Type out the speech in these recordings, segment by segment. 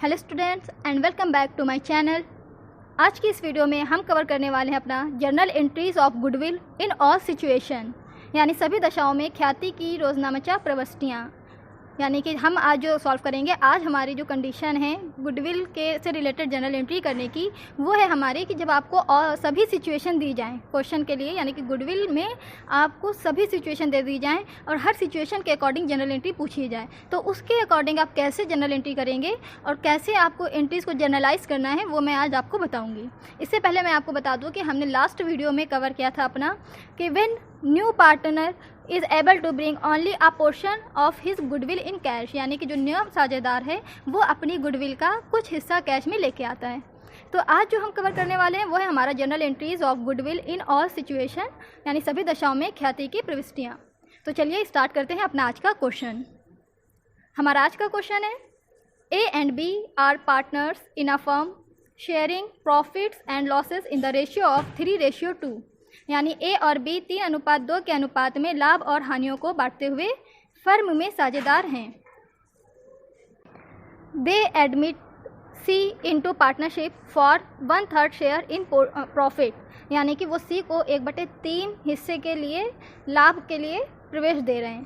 Hello students and welcome back to my channel. आज की इस वीडियो में हम कवर करने वाले हैं अपना journal entries of goodwill in all situation, यानी सभी दशाओं में ख्याति की रोजनामचा प्रविष्टियाँ। यानी कि हम आज जो सॉल्व करेंगे, आज हमारी जो कंडीशन है गुडविल के से रिलेटेड जर्नल एंट्री करने की, वो है हमारी कि जब आपको और सभी सिचुएशन दी जाएं क्वेश्चन के लिए, यानी कि गुडविल में आपको सभी सिचुएशन दे दी जाएं और हर सिचुएशन के अकॉर्डिंग जनरल एंट्री पूछी जाए, तो उसके अकॉर्डिंग आप कैसे जनरल एंट्री करेंगे और कैसे आपको एंट्रीज़ को जर्नलाइज करना है, वो मैं आज आपको बताऊँगी। इससे पहले मैं आपको बता दूँ कि हमने लास्ट वीडियो में कवर किया था अपना कि when new partner is able to bring only a portion of his goodwill in cash, यानी कि जो नया साझेदार है वो अपनी गुडविल का कुछ हिस्सा कैश में लेके आता है। तो आज जो हम कवर करने वाले हैं वो है हमारा general entries of goodwill in all situation, यानी सभी दशाओं में ख्याति की प्रविष्टियाँ। तो चलिए स्टार्ट करते हैं अपना आज का क्वेश्चन। हमारा आज का क्वेश्चन है, A and B are partners in a firm sharing profits and losses in the ratio of 3:2, यानी ए और बी 3:2 के अनुपात में लाभ और हानियों को बांटते हुए फर्म में साझेदार हैं। They admit C into partnership for 1/3 share in profit, यानी कि वो सी को 1/3 हिस्से के लिए लाभ के लिए प्रवेश दे रहे हैं।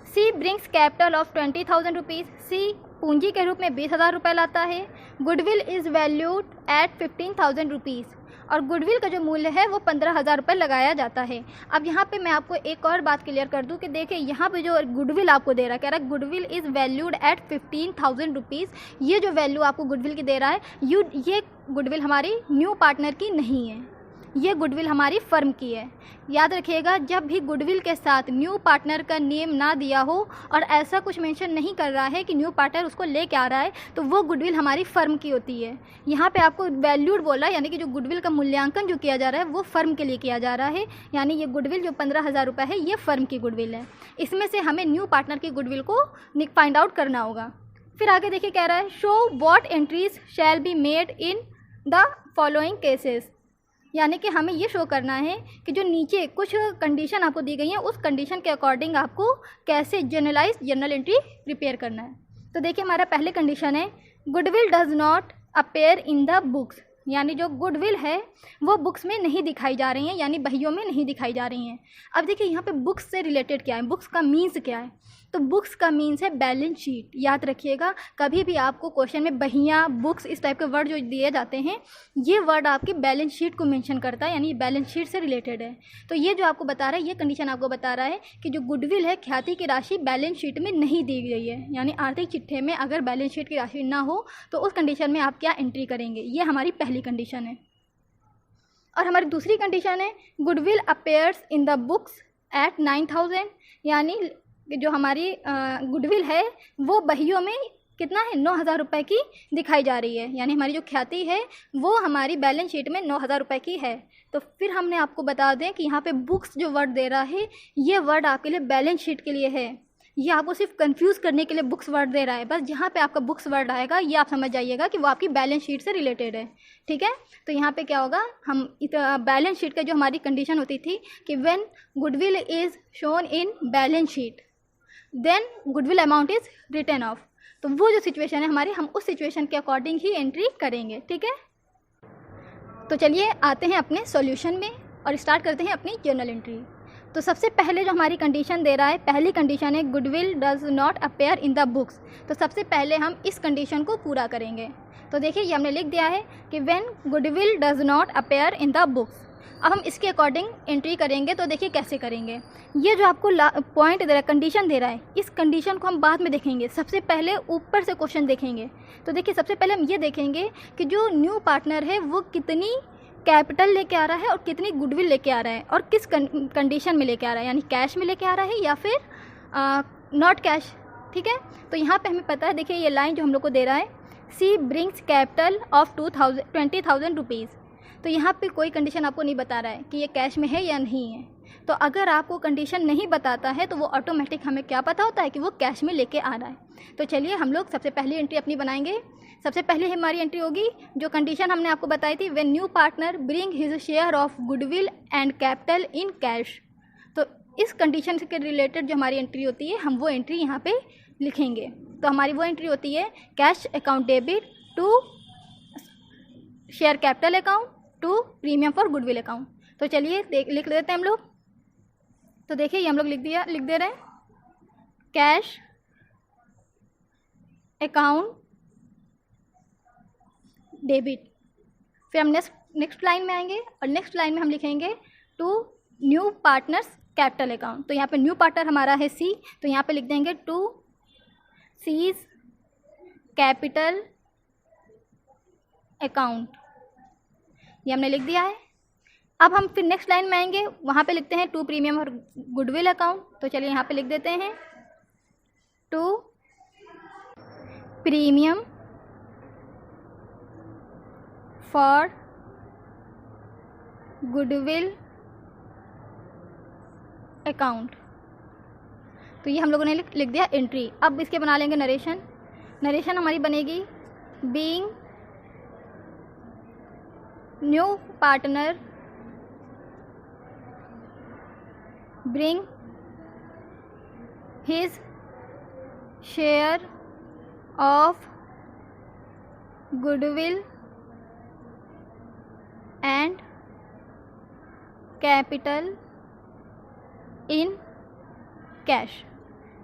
सी ब्रिंग्स कैपिटल ऑफ 20,000 रुपीज़, सी पूंजी के रूप में 20,000 रुपये लाता है। Goodwill is valued at 15,000 rupees, और गुडविल का जो मूल्य है वो 15,000 रुपये लगाया जाता है। अब यहाँ पे मैं आपको एक और बात क्लियर कर दूँ कि देखिए यहाँ पे जो गुडविल आपको दे रहा है, कह रहा है goodwill is valued at 15,000 rupees. ये जो वैल्यू आपको गुडविल की दे रहा है, ये गुडविल हमारी न्यू पार्टनर की नहीं है, ये गुडविल हमारी फर्म की है। याद रखिएगा, जब भी गुडविल के साथ न्यू पार्टनर का नेम ना दिया हो और ऐसा कुछ मेंशन नहीं कर रहा है कि न्यू पार्टनर उसको लेके आ रहा है, तो वो गुडविल हमारी फर्म की होती है। यहाँ पे आपको वैल्यूड बोला, यानी कि जो गुडविल का मूल्यांकन जो किया जा रहा है वो फर्म के लिए किया जा रहा है, यानी ये गुडविल जो 15,000 रुपये है ये फर्म की गुडविल है। इसमें से हमें न्यू पार्टनर की गुडविल को फाइंड आउट करना होगा। फिर आगे देखिए कह रहा है, show what entries shall be made in the following cases, यानी कि हमें ये शो करना है कि जो नीचे कुछ कंडीशन आपको दी गई है उस कंडीशन के अकॉर्डिंग आपको कैसे जनरल एंट्री प्रिपेयर करना है। तो देखिए हमारा पहले कंडीशन है, goodwill does not appear in the books, यानी जो गुडविल है वो बुक्स में नहीं दिखाई जा रही हैं, यानी बहियों में नहीं दिखाई जा रही हैं। अब देखिए यहाँ पे बुक्स से रिलेटेड क्या है, बुक्स का मीन्स क्या है, तो बुक्स का मीन्स है बैलेंस शीट। याद रखिएगा, कभी भी आपको क्वेश्चन में बहियाँ, बुक्स, इस टाइप के वर्ड जो दिए जाते हैं, ये वर्ड आपकी बैलेंस शीट को मेंशन करता है, यानी बैलेंस शीट से रिलेटेड है। तो ये जो आपको बता रहा है, ये कंडीशन आपको बता रहा है कि जो गुडविल है ख्याति की राशि बैलेंस शीट में नहीं दी गई है, यानी आर्थिक चिट्ठे में अगर बैलेंस शीट की राशि ना हो तो उस कंडीशन में आप क्या एंट्री करेंगे। ये हमारी पहली कंडीशन है। और हमारी दूसरी कंडीशन है, goodwill appears in the books at 9,000, यानी जो हमारी गुडविल है वो बहियों में कितना है, 9,000 रुपये की दिखाई जा रही है, यानी हमारी जो ख्याति है वो हमारी बैलेंस शीट में 9,000 रुपये की है। तो फिर हमने आपको बता दें कि यहाँ पे बुक्स जो वर्ड दे रहा है ये वर्ड आपके लिए बैलेंस शीट के लिए है, ये आपको सिर्फ कंफ्यूज करने के लिए बुक्स वर्ड दे रहा है। बस जहाँ पे आपका बुक्स वर्ड आएगा ये आप समझ जाइएगा कि वो आपकी बैलेंस शीट से रिलेटेड है, ठीक है। तो यहाँ पे क्या होगा, हम बैलेंस शीट का जो हमारी कंडीशन होती थी कि when goodwill is shown in balance sheet then goodwill amount is written off, तो वो जो सिचुएशन है हमारी, हम उस सिचुएशन के अकॉर्डिंग ही एंट्री करेंगे, ठीक है। तो चलिए आते हैं अपने सॉल्यूशन में और स्टार्ट करते हैं अपनी जर्नल एंट्री। तो सबसे पहले जो हमारी कंडीशन दे रहा है, पहली कंडीशन है goodwill does not appear in the books, तो सबसे पहले हम इस कंडीशन को पूरा करेंगे। तो देखिए ये हमने लिख दिया है कि when goodwill does not appear in the books. अब हम इसके अकॉर्डिंग एंट्री करेंगे, तो देखिए कैसे करेंगे। ये जो आपको पॉइंट दे रहा है, कंडीशन दे रहा है, इस कंडीशन को हम बाद में देखेंगे, सबसे पहले ऊपर से क्वेश्चन देखेंगे। तो देखिए सबसे पहले हम ये देखेंगे कि जो न्यू पार्टनर है वो कितनी कैपिटल लेके आ रहा है और कितनी गुडविल लेके आ रहा है और किस कंडीशन में लेके आ रहा है, यानी कैश में लेके आ रहा है या फिर नॉट कैश, ठीक है। तो यहाँ पे हमें पता है, देखिए ये लाइन जो हम लोग को दे रहा है, सी ब्रिंग्स कैपिटल ऑफ 20,000 रुपीज़, तो यहाँ पे कोई कंडीशन आपको नहीं बता रहा है कि ये कैश में है या नहीं है। तो अगर आपको कंडीशन नहीं बताता है तो वो ऑटोमेटिक हमें क्या पता होता है कि वो कैश में लेके आ रहा है। तो चलिए हम लोग सबसे पहले एंट्री अपनी बनाएंगे। सबसे पहले हमारी एंट्री होगी जो कंडीशन हमने आपको बताई थी, when new partner bring his share of goodwill and capital in cash. तो इस कंडीशन के रिलेटेड जो हमारी एंट्री होती है हम वो एंट्री यहाँ पे लिखेंगे। तो हमारी वो एंट्री होती है cash account debit to share capital account to premium for goodwill account. तो चलिए लिख लेते हैं हम लोग। तो देखिए ये हम लोग लिख दे रहे हैं कैश अकाउंट डेबिट। फिर हम नेक्स्ट लाइन में आएंगे और नेक्स्ट लाइन में हम लिखेंगे to new partner's capital account. तो यहाँ पे न्यू पार्टनर हमारा है सी, तो यहाँ पे लिख देंगे टू सीज कैपिटल अकाउंट। ये हमने लिख दिया है। अब हम फिर नेक्स्ट लाइन में आएंगे, वहाँ पे लिखते हैं टू प्रीमियम और गुडविल अकाउंट। तो चलिए यहाँ पे लिख देते हैं to premium for goodwill account. तो ये हम लोगों ने लिख दिया एंट्री। अब इसके बना लेंगे नरेशन। नरेशन हमारी बनेगी being new partner bring his share of goodwill and capital in cash.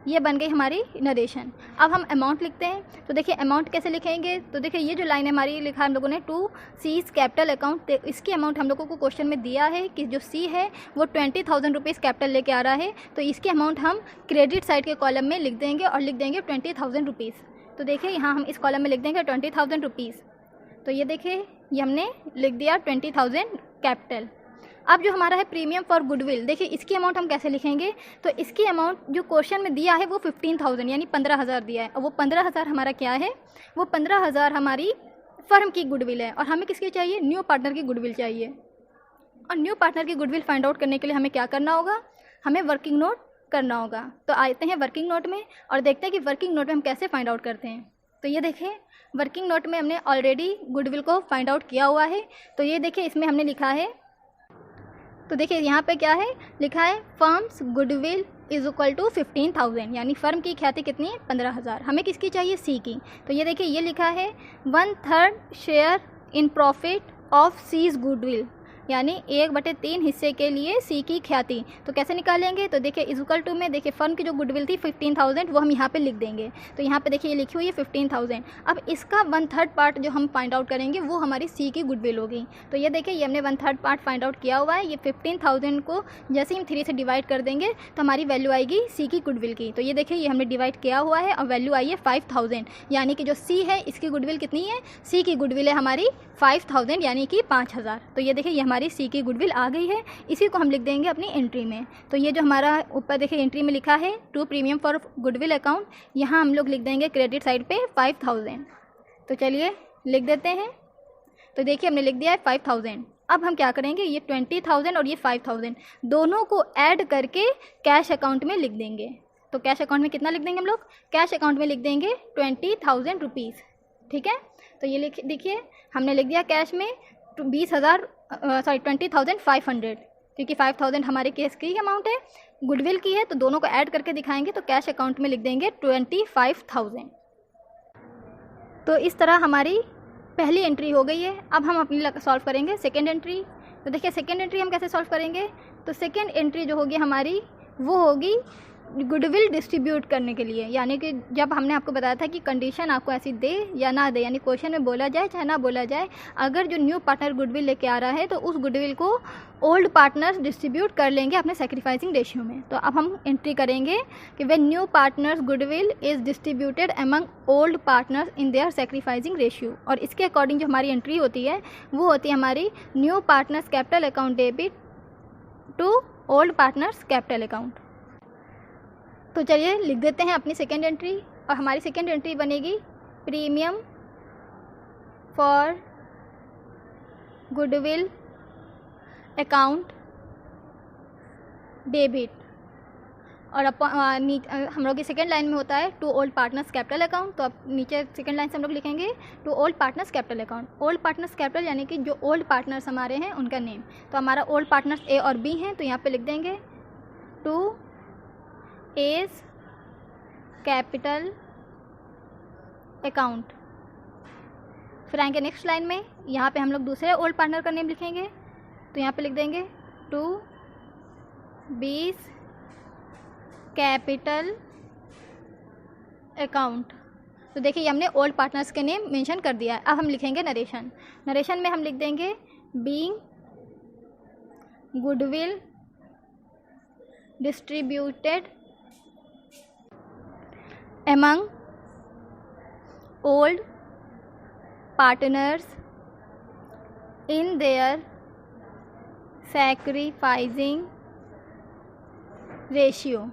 ये बन गई हमारी नरेशन। अब हम अमाउंट लिखते हैं। तो देखिए अमाउंट कैसे लिखेंगे, तो देखिए ये जो लाइन हमारी लिखा हम लोगों ने टू सीज कैपिटल अकाउंट, इसकी अमाउंट हम लोगों को क्वेश्चन में दिया है कि जो सी है वो 20,000 रुपीज़ कैपिटल लेके आ रहा है। तो इसकी अमाउंट हम क्रेडिट साइड के कॉलम में लिख देंगे और लिख देंगे 20,000 रुपीज़। तो देखिए यहाँ हम इस कॉलम में लिख देंगे 20,000 रुपीज़। तो ये देखिए ये हमने लिख दिया 20,000 कैपिटल। अब जो हमारा है प्रीमियम फॉर गुडविल, देखिए इसकी अमाउंट हम कैसे लिखेंगे। तो इसकी अमाउंट जो क्वेश्चन में दिया है वो 15,000 यानी 15,000 दिया है, और वो 15,000 हमारा क्या है, वो 15,000 हमारी फर्म की गुडविल है। और हमें किसकी चाहिए, न्यू पार्टनर की गुडविल चाहिए। और न्यू पार्टनर की गुडविल फाइंड आउट करने के लिए हमें क्या करना होगा, हमें वर्किंग नोट करना होगा। तो आते हैं वर्किंग नोट में और देखते हैं कि वर्किंग नोट में हम कैसे फाइंड आउट करते हैं। तो ये देखिए वर्किंग नोट में हमने ऑलरेडी गुडविल को फाइंड आउट किया हुआ है। तो ये देखिए इसमें हमने लिखा है, तो देखिए यहाँ पे क्या है लिखा है, firm's goodwill is equal to 15,000, यानी फर्म की ख्याति कितनी है 15,000। हमें किसकी चाहिए, सी की। तो ये देखिए ये लिखा है 1/3 share in profit of C's goodwill, यानी 1/3 हिस्से के लिए सी की ख्याति। तो कैसे निकालेंगे, तो देखिए इज इक्वल टू में देखिए फर्म की जो गुडविल थी 15,000 वो हम यहाँ पे लिख देंगे। तो यहाँ पे देखिए ये लिखी हुई है 15,000। अब इसका 1/3 पार्ट जो हम फाइंड आउट करेंगे वो हमारी सी की गुडविल होगी। तो ये देखिए ये हमने 1/3 पार्ट फाइंड आउट किया हुआ है। ये 15,000 को जैसे हम 3 से डिवाइड कर देंगे तो हमारी वैल्यू आएगी सी की गुडविल की। तो ये देखिए ये हमने डिवाइड किया हुआ है और वैल्यू आई है 5,000, यानी कि जो सी है इसकी गुडविल कितनी है, सी की गुडविल है हमारी 5,000 यानी कि 5,000। तो ये देखिए ये हमारी सी की गुडविल आ गई है। इसी को हम लिख देंगे अपनी एंट्री में। तो ये जो हमारा ऊपर देखिए एंट्री में लिखा है to premium for goodwill account, यहाँ हम लोग लिख देंगे क्रेडिट साइड पे 5,000। तो चलिए लिख देते हैं। तो देखिए हमने लिख दिया है 5,000। अब हम क्या करेंगे, ये 20,000 और ये 5,000 दोनों को ऐड करके कैश अकाउंट में लिख देंगे। तो कैश अकाउंट में कितना लिख देंगे हम लोग, कैश अकाउंट में लिख देंगे 20,000 रुपीज़। ठीक है, तो ये देखिए हमने लिख दिया कैश में 20,500, क्योंकि 5,000 हमारे केस की अमाउंट है, गुडविल की है, तो दोनों को ऐड करके दिखाएंगे। तो कैश अकाउंट में लिख देंगे 25,000। तो इस तरह हमारी पहली एंट्री हो गई है। अब हम अपनी सॉल्व करेंगे सेकेंड एंट्री। तो देखिए सेकेंड एंट्री हम कैसे सॉल्व करेंगे, तो सेकेंड एंट्री जो होगी हमारी वो होगी गुडविल डिस्ट्रीब्यूट करने के लिए, यानी कि जब हमने आपको बताया था कि कंडीशन आपको ऐसी दे या ना दे, यानी क्वेश्चन में बोला जाए चाहे ना बोला जाए, अगर जो न्यू पार्टनर गुडविल लेके आ रहा है तो उस गुडविल को ओल्ड पार्टनर्स डिस्ट्रीब्यूट कर लेंगे अपने सैक्रिफाइसिंग रेशियो में। तो अब हम एंट्री करेंगे कि when new partners goodwill is distributed among old partners in there sacrificing ratio. और इसके अकॉर्डिंग जो हमारी एंट्री होती है वो होती है हमारी new partner's capital account debit to old partners capital account. तो चलिए लिख देते हैं अपनी सेकेंड एंट्री, और हमारी सेकेंड एंट्री बनेगी premium for goodwill account debit. और हम लोग की सेकेंड लाइन में होता है to old partners capital account. तो अब नीचे सेकेंड लाइन से हम लोग लिखेंगे to old partners capital account. Old partners capital यानी कि जो ओल्ड पार्टनर्स हमारे हैं उनका नेम। तो हमारा ओल्ड पार्टनर्स ए और बी हैं, तो यहाँ पे लिख देंगे टू एज कैपिटल अकाउंट। फिर आएंगे नेक्स्ट लाइन में, यहाँ पे हम लोग दूसरे ओल्ड पार्टनर का नेम लिखेंगे, तो यहाँ पे लिख देंगे टू बीस कैपिटल अकाउंट। तो देखिए ये हमने ओल्ड पार्टनर्स के नेम मेंशन कर दिया है। अब हम लिखेंगे नरेशन। नरेशन में हम लिख देंगे being goodwill distributed among old partners in their sacrificing ratio।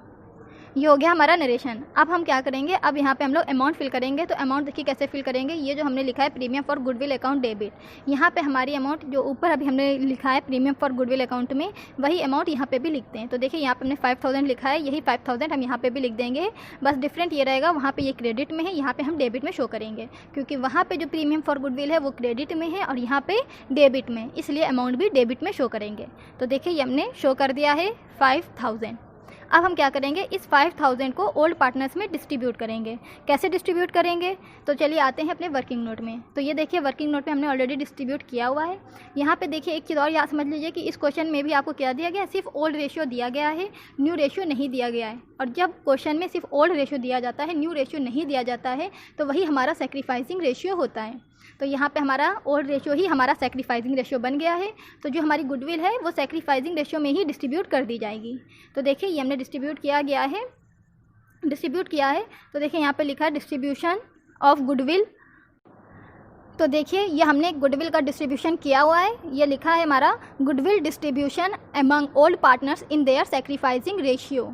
ये हो गया हमारा नरेशन। अब हम क्या करेंगे, अब यहाँ पे हम लोग अमाउंट फिल करेंगे। तो अमाउंट देखिए कैसे फिल करेंगे, ये जो हमने लिखा है premium for goodwill account debit, यहाँ पे हमारी अमाउंट जो ऊपर अभी हमने लिखा है प्रीमियम फॉर गुडविल अकाउंट में, वही अमाउंट यहाँ पे भी लिखते हैं। तो देखिए यहाँ पे हमने 5000 लिखा है, यही 5000 हम यहाँ पे भी लिख देंगे। बस डिफरेंट ये रहेगा, वहाँ पर ये क्रेडिट में है, यहाँ पर हम डेबिट में शो करेंगे, क्योंकि वहाँ पर जो प्रीमियम फॉर गुडविल है वो क्रेडिट में है और यहाँ पर डेबिट में, इसलिए अमाउंट भी डेबिट में शो करेंगे। तो देखिए ये हमने शो कर दिया है 5000। अब हम क्या करेंगे, इस 5000 को ओल्ड पार्टनर्स में डिस्ट्रीब्यूट करेंगे। कैसे डिस्ट्रीब्यूट करेंगे, तो चलिए आते हैं अपने वर्किंग नोट में। तो ये देखिए वर्किंग नोट में हमने ऑलरेडी डिस्ट्रीब्यूट किया हुआ है। यहाँ पे देखिए एक चीज़ और याद समझ लीजिए कि इस क्वेश्चन में भी आपको क्या दिया गया है, सिर्फ ओल्ड रेशियो दिया गया है, न्यू रेशियो नहीं दिया गया है। और जब क्वेश्चन में सिर्फ ओल्ड रेशियो दिया जाता है, न्यू रेशियो नहीं दिया जाता है, तो वही हमारा सेक्रीफाइसिंग रेशियो होता है। तो यहाँ पे हमारा ओल्ड रेशियो ही हमारा सेक्रीफाइसिंग रेशियो बन गया है। तो जो हमारी गुडविल है वो सेक्रीफाइसिंग रेशियो में ही डिस्ट्रीब्यूट कर दी जाएगी। तो देखिए ये हमने डिस्ट्रीब्यूट किया है। तो देखिए यहाँ पे लिखा है डिस्ट्रीब्यूशन ऑफ गुडविल। तो देखिए ये हमने गुडविल का डिस्ट्रीब्यूशन किया हुआ है, ये लिखा है हमारा goodwill distribution among old partners in their sacrificing ratio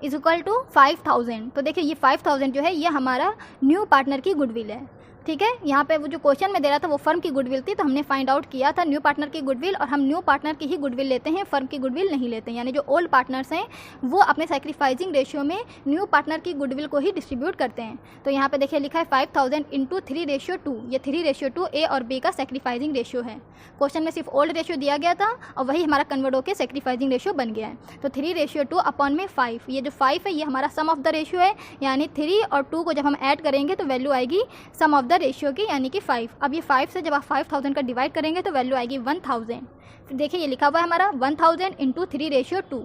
is equal to 5000। तो देखिए ये 5000 जो है ये हमारा न्यू पार्टनर की गुडविल है। ठीक है, यहाँ पे वो जो क्वेश्चन में दे रहा था वो फर्म की गुडविल थी, तो हमने फाइंड आउट किया था न्यू पार्टनर की गुडविल, और हम न्यू पार्टनर की ही गुडविल लेते हैं, फर्म की गुडविल नहीं लेते हैं। यानी जो ओल्ड पार्टनर्स हैं वो अपने सेक्रीफाइसिंग रेशियो में न्यू पार्टनर की गुडविल को ही डिस्ट्रीब्यूट करते हैं। तो यहाँ पे देखिए लिखा है 5000 इंटू 3:2। ये 3:2 ए और बी का सेक्रीफाइसिंग रेशियो है। क्वेश्चन में सिर्फ ओल्ड रेशियो दिया गया था और वही हमारा कन्वर्ट होकर सेक्रीफाइसिंग रेशियो बन गया है। तो 3:2 अपॉन में 5, ये जो 5 है ये हमारा सम ऑफ द रेशियो है, यानी 3 और 2 को जब हम ऐड करेंगे तो वैल्यू आएगी सम ऑफ द रेशियो की, यानी कि 5। अब ये 5 से जब आप 5000 का डिवाइड करेंगे तो वैल्यू आएगी 1000। फिर देखिए ये लिखा हुआ है हमारा 1000 इंटू 3:2,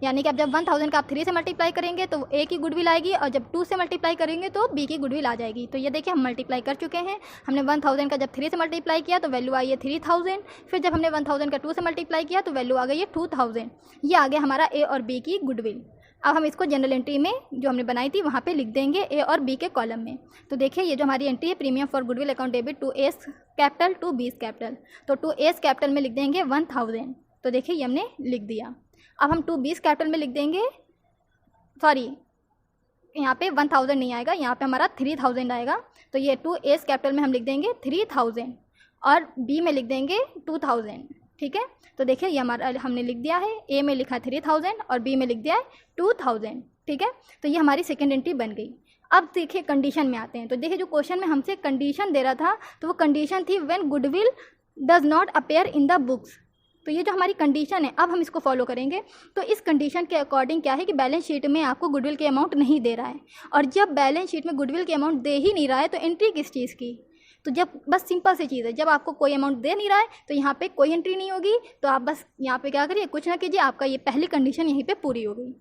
यानी कि अब जब 1000 का आप 3 से मल्टीप्लाई करेंगे तो ए की गुडविल आएगी, और जब 2 से मल्टीप्लाई करेंगे तो बी की गुडविल आ जाएगी। तो ये देखिए हम मल्टीप्लाई कर चुके हैं। हमने 1000 का जब 3 से मल्टीप्लाई किया तो वैल्यू आई है 3000। फिर जब हमने 1000 का 2 से मल्टीप्लाई किया तो वैल्यू आ गई है 2000। ये आ गया हमारा ए और बी की गुडविल। अब हम इसको जनरल एंट्री में जो हमने बनाई थी वहाँ पे लिख देंगे ए और बी के कॉलम में। तो देखिए ये जो हमारी एंट्री है premium for goodwill account debit to A's capital to B's capital, तो टू एस कैपिटल में लिख देंगे 1000। तो देखिए ये हमने लिख दिया। अब हम टू बीस कैपिटल में लिख देंगे, सॉरी यहाँ पे 1000 नहीं आएगा, यहाँ पे हमारा 3000 आएगा। तो ये टू एस कैपिटल में हम लिख देंगे 3000 और बी में लिख देंगे 2000। ठीक है, तो देखिए ये हमारा हमने लिख दिया है, ए में लिखा है 3000 और बी में लिख दिया है 2000। ठीक है, तो ये हमारी सेकेंड एंट्री बन गई। अब देखिए कंडीशन में आते हैं। तो देखिए जो क्वेश्चन में हमसे कंडीशन दे रहा था तो वो कंडीशन थी when goodwill does not appear in the books. तो ये जो हमारी कंडीशन है अब हम इसको फॉलो करेंगे। तो इस कंडीशन के अकॉर्डिंग क्या है कि बैलेंस शीट में आपको गुडविल के अमाउंट नहीं दे रहा है, और जब बैलेंस शीट में गुडविल के अमाउंट दे ही नहीं रहा है तो एंट्री किस चीज़ की, तो जब बस सिंपल सी चीज़ है, जब आपको कोई अमाउंट दे नहीं रहा है तो यहाँ पे कोई एंट्री नहीं होगी। तो आप बस यहाँ पे क्या करिए, कुछ ना कीजिए, आपका ये पहली कंडीशन यहीं पे पूरी हो गई।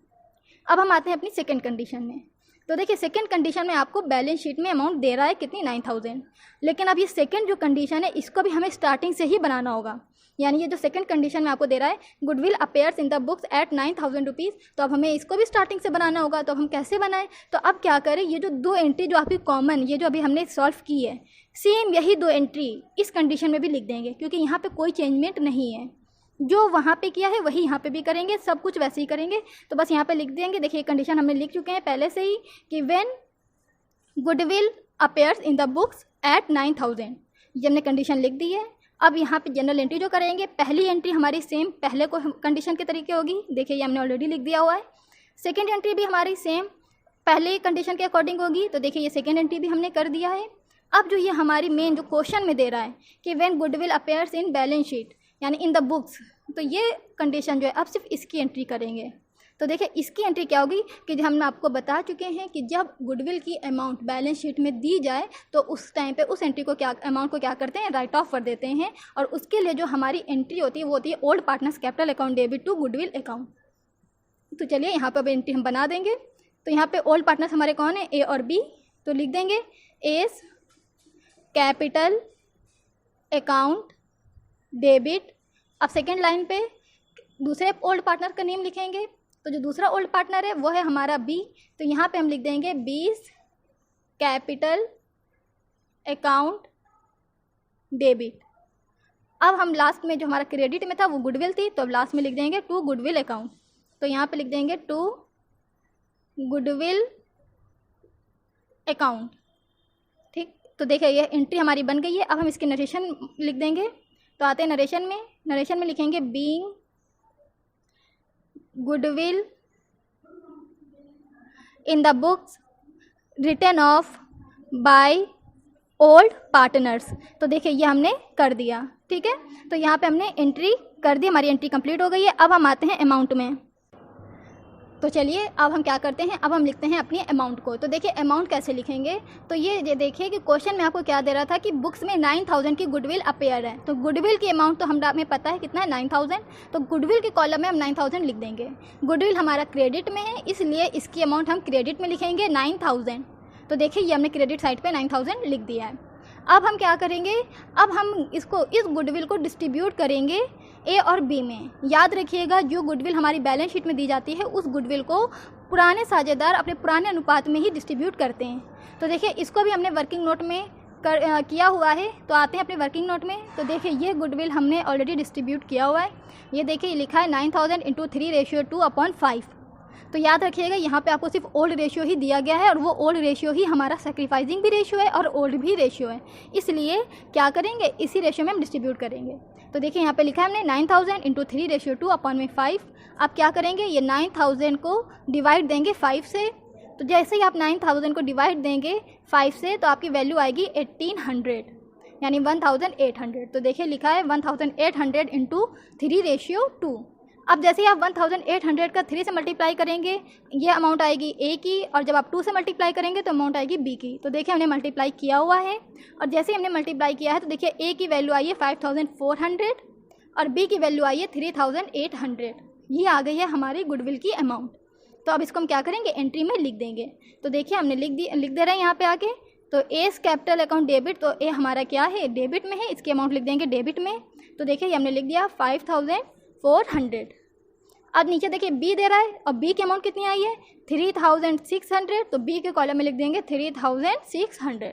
अब हम आते हैं अपनी सेकंड कंडीशन में। तो देखिए सेकंड कंडीशन में आपको बैलेंस शीट में अमाउंट दे रहा है कितनी, 9000। लेकिन अब ये सेकंड जो कंडीशन है इसको भी हमें स्टार्टिंग से ही बनाना होगा। यानी ये जो सेकंड कंडीशन में आपको दे रहा है goodwill appears in the books at 9000 rupees, तो अब हमें इसको भी स्टार्टिंग से बनाना होगा। तो हम कैसे बनाएं, तो अब क्या करें, ये जो दो एंट्री जो आपकी कॉमन, ये जो अभी हमने सॉल्व की है, सेम यही दो एंट्री इस कंडीशन में भी लिख देंगे, क्योंकि यहाँ पे कोई चेंजमेंट नहीं है। जो वहाँ पे किया है वही यहाँ पे भी करेंगे, सब कुछ वैसे ही करेंगे। तो बस यहाँ पे लिख देंगे। देखिए कंडीशन हमने लिख चुके हैं पहले से ही कि when goodwill appears in the books at 9000, ये हमने कंडीशन लिख दी है। अब यहाँ पे जनरल एंट्री जो करेंगे, पहली एंट्री हमारी सेम पहले को कंडीशन के तरीके होगी। देखिए ये हमने ऑलरेडी लिख दिया हुआ है। सेकेंड एंट्री भी हमारी सेम पहले कंडीशन के अकॉर्डिंग होगी। तो देखिए ये सेकेंड एंट्री भी हमने कर दिया है। अब जो ये हमारी मेन जो क्वेश्चन में दे रहा है कि when goodwill appears in balance sheet यानी इन द बुक्स, तो ये कंडीशन जो है अब सिर्फ इसकी एंट्री करेंगे। तो देखिए इसकी एंट्री क्या होगी कि जो हम आपको बता चुके हैं कि जब गुडविल की अमाउंट बैलेंस शीट में दी जाए तो उस टाइम पे उस एंट्री को क्या अमाउंट को क्या करते हैं, राइट ऑफ कर देते हैं। और उसके लिए जो हमारी एंट्री होती है वो होती है old partners capital account debit to goodwill account. तो चलिए यहाँ पर अब एंट्री हम बना देंगे। तो यहाँ पे ओल्ड पार्टनर्स हमारे कौन है, ए और बी। तो लिख देंगे एस कैपिटल अकाउंट डेबिट। अब सेकेंड लाइन पे दूसरे ओल्ड पार्टनर का नेम लिखेंगे। तो जो दूसरा ओल्ड पार्टनर है वो है हमारा बी। तो यहाँ पे हम लिख देंगे बीस कैपिटल अकाउंट डेबिट। अब हम लास्ट में जो हमारा क्रेडिट में था वो गुडविल थी, तो अब लास्ट में लिख देंगे टू गुडविल अकाउंट। तो यहाँ पे लिख देंगे टू गुडविल अकाउंट। ठीक, तो देखिए ये एंट्री हमारी बन गई है। अब हम इसकी नरेशन लिख देंगे। तो आते हैं नरेशन में लिखेंगे being goodwill in the books written off by old partners. तो देखिए ये हमने कर दिया। ठीक है, तो यहाँ पे हमने एंट्री कर दी, हमारी एंट्री कंप्लीट हो गई है। अब हम आते हैं अमाउंट में। तो चलिए अब हम क्या करते हैं, अब हम लिखते हैं अपनी अमाउंट को। तो देखिए अमाउंट कैसे लिखेंगे, तो ये देखिए कि क्वेश्चन में आपको क्या दे रहा था कि बुक्स में 9000 की गुडविल अपेयर है। तो गुडविल की अमाउंट तो हमें पता है कितना है, 9000। तो गुडविल के कॉलम में हम 9000 लिख देंगे। गुडविल हमारा क्रेडिट में है, इसलिए इसकी अमाउंट हम क्रेडिट में लिखेंगे 9000। तो देखिए ये हमने क्रेडिट साइड पे 9000 लिख दिया है। अब हम क्या करेंगे, अब हम इसको इस गुडविल को डिस्ट्रीब्यूट करेंगे ए और बी में। याद रखिएगा जो गुडविल हमारी बैलेंस शीट में दी जाती है उस गुडविल को पुराने साझेदार अपने पुराने अनुपात में ही डिस्ट्रीब्यूट करते हैं। तो देखिए इसको भी हमने वर्किंग नोट में किया हुआ है। तो आते हैं अपने वर्किंग नोट में। तो देखिए ये गुडविल हमने ऑलरेडी डिस्ट्रीब्यूट किया हुआ है। ये देखिए लिखा है 9000 × 3:2/5। तो याद रखिएगा यहाँ पे आपको सिर्फ ओल्ड रेशियो ही दिया गया है और वो ओल्ड रेशियो ही हमारा सेक्रीफाइसिंग भी रेशियो है और ओल्ड भी रेशियो है, इसलिए क्या करेंगे इसी रेशियो में हम डिस्ट्रीब्यूट करेंगे। तो देखिए यहाँ पे लिखा है हमने 9000 × 3:2/5। अब क्या करेंगे, ये 9000 को डिवाइड देंगे 5 से। तो जैसे ही आप 9000 को डिवाइड देंगे 5 से तो आपकी वैल्यू आएगी 1800 यानी 1800। तो देखिए लिखा है 1800 × 3:2। अब जैसे ही आप 1800 का 3 से मल्टीप्लाई करेंगे ये अमाउंट आएगी ए की, और जब आप 2 से मल्टीप्लाई करेंगे तो अमाउंट आएगी बी की। तो देखिए हमने मल्टीप्लाई किया हुआ है, और जैसे ही हमने मल्टीप्लाई किया है तो देखिए ए की वैल्यू आई है 5400 और बी की वैल्यू आई है 3800। ये आ गई है हमारी गुडविल की अमाउंट। तो अब इसको हम क्या करेंगे, एंट्री में लिख देंगे। तो देखिए हमने लिख दे रहे हैं यहाँ पे आके। तो एस कैपिटल अकाउंट डेबिट, तो ए हमारा क्या है, डेबिट में है, इसकी अमाउंट लिख देंगे डेबिट में। तो देखिए ये हमने लिख दिया 5400। अब नीचे देखिए बी दे रहा है और बी की अमाउंट कितनी आई है 3600। तो बी के कॉलम में लिख देंगे 3600।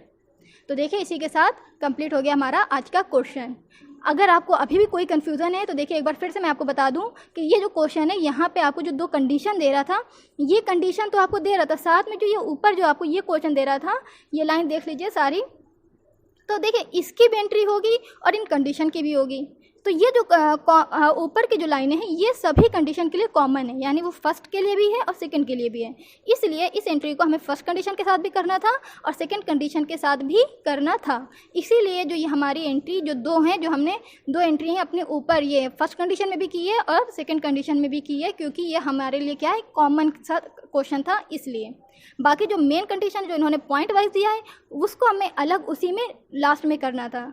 तो देखिए इसी के साथ कंप्लीट हो गया हमारा आज का क्वेश्चन। अगर आपको अभी भी कोई कन्फ्यूज़न है तो देखिए एक बार फिर से मैं आपको बता दूं कि ये जो क्वेश्चन है यहाँ पे आपको जो 2 कंडीशन दे रहा था, ये कंडीशन तो आपको दे रहा था, साथ में जो ये ऊपर जो आपको ये क्वेश्चन दे रहा था, ये लाइन देख लीजिए सारी। तो देखिए इसकी भी एंट्री होगी और इन कंडीशन की भी होगी। तो ये जो ऊपर की जो लाइनें हैं ये सभी कंडीशन के लिए कॉमन है, यानी वो फर्स्ट के लिए भी है और सेकंड के लिए भी है। इसलिए इस एंट्री को हमें फर्स्ट कंडीशन के साथ भी करना था और सेकंड कंडीशन के साथ भी करना था। इसीलिए जो ये हमारी एंट्री जो 2 हैं, जो हमने 2 एंट्री हैं अपने ऊपर, ये फर्स्ट कंडीशन में भी की है और सेकेंड कंडीशन में भी की है, क्योंकि ये हमारे लिए क्या है, कॉमन क्वेश्चन था इसलिए। बाकी जो मेन कंडीशन जो इन्होंने पॉइंट वाइज दिया है उसको हमें अलग उसी में लास्ट में करना था।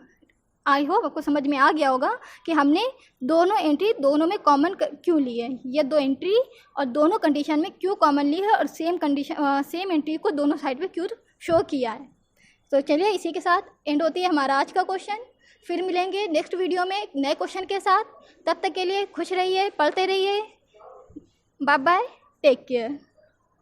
आई होप आपको समझ में आ गया होगा कि हमने दोनों एंट्री दोनों में कॉमन क्यों ली है, ये 2 एंट्री और दोनों कंडीशन में क्यों कॉमन ली है और सेम एंट्री को दोनों साइड पे क्यों शो किया है। तो चलिए इसी के साथ एंड होती है हमारा आज का क्वेश्चन। फिर मिलेंगे नेक्स्ट वीडियो में एक नए क्वेश्चन के साथ। तब तक के लिए खुश रहिए, पढ़ते रहिए। Bye bye, take care.